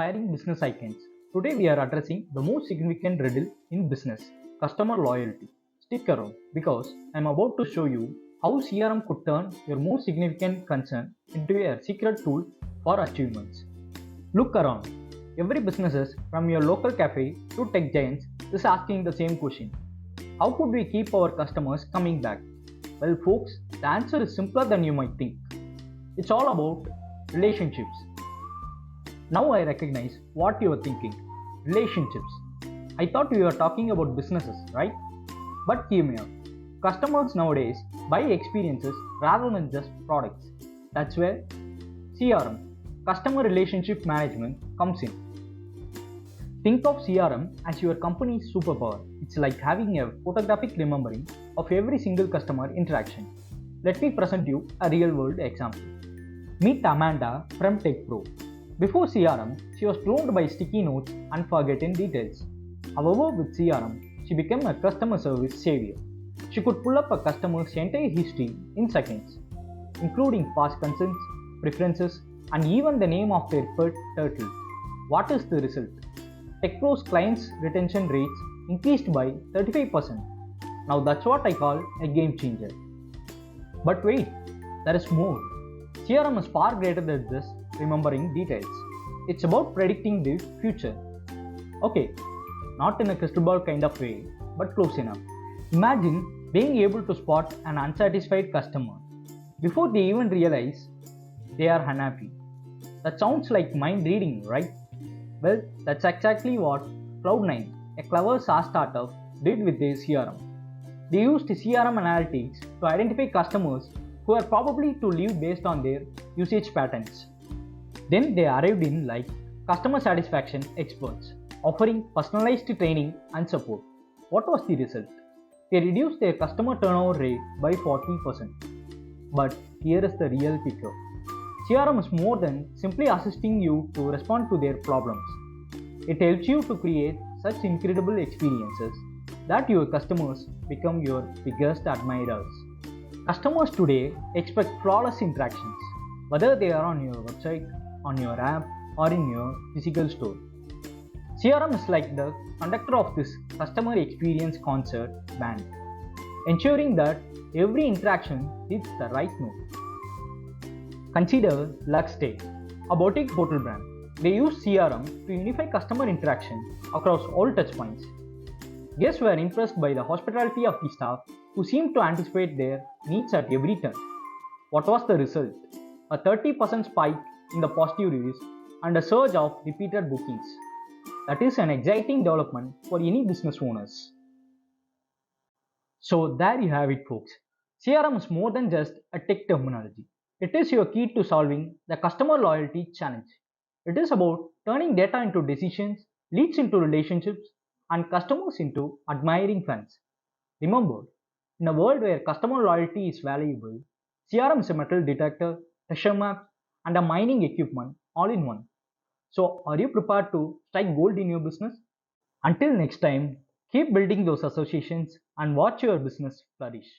inspiring business icons. Today we are addressing the most significant riddle in business, customer loyalty. Stick around because I am about to show you how CRM could turn your most significant concern into a secret tool for achievements. Look around. Every business from your local cafe to tech giants is asking the same question. How could we keep our customers coming back? Well folks, the answer is simpler than you might think. It's all about relationships. Now I recognize what you are thinking. Relationships. I thought we were talking about businesses, right? But hear me out. Customers nowadays buy experiences rather than just products. That's where CRM, Customer Relationship Management, comes in. Think of CRM as your company's superpower. It's like having a photographic remembering of every single customer interaction. Let me present you a real world example. Meet Amanda from TechPro. Before CRM, she was drowned by sticky notes and forgotten details. However, with CRM, she became a customer service savior. She could pull up a customer's entire history in seconds, including past concerns, preferences, and even the name of their pet turtle. What is the result? TechPro's clients' retention rates increased by 35%. Now that's what I call a game changer. But wait, there is more. CRM is far greater than just remembering details. It's about predicting the future. Okay, not in a crystal ball kind of way, but close enough. Imagine being able to spot an unsatisfied customer before they even realize they are unhappy. That sounds like mind reading, right? Well, that's exactly what CloudNine, a clever SaaS startup, did with their CRM. They used CRM analytics to identify customers who are probably to leave based on their usage patterns. Then they arrived in like customer satisfaction experts, offering personalized training and support. What was the result? They reduced their customer turnover rate by 40%. But here is the real picture. CRM is more than simply assisting you to respond to their problems. It helps you to create such incredible experiences that your customers become your biggest admirers. Customers today expect flawless interactions, whether they are on your website, on your app, or in your physical store. CRM is like the conductor of this customer experience concert band, ensuring that every interaction hits the right note. Consider LuxeStay, a boutique hotel brand. They use CRM to unify customer interaction across all touchpoints. Guests were impressed by the hospitality of the staff who seemed to anticipate their needs at every turn. What was the result? A 30% spike in the positive reviews and a surge of repeated bookings. That is an exciting development for any business owners. So there you have it folks. CRM is more than just a tech terminology. It is your key to solving the customer loyalty challenge. It is about turning data into decisions, leads into relationships, and customers into admiring fans. Remember, in a world where customer loyalty is valuable, CRM is a metal detector, treasure map, and a mining equipment all in one. So, are you prepared to strike gold in your business? Until next time, keep building those associations and watch your business flourish.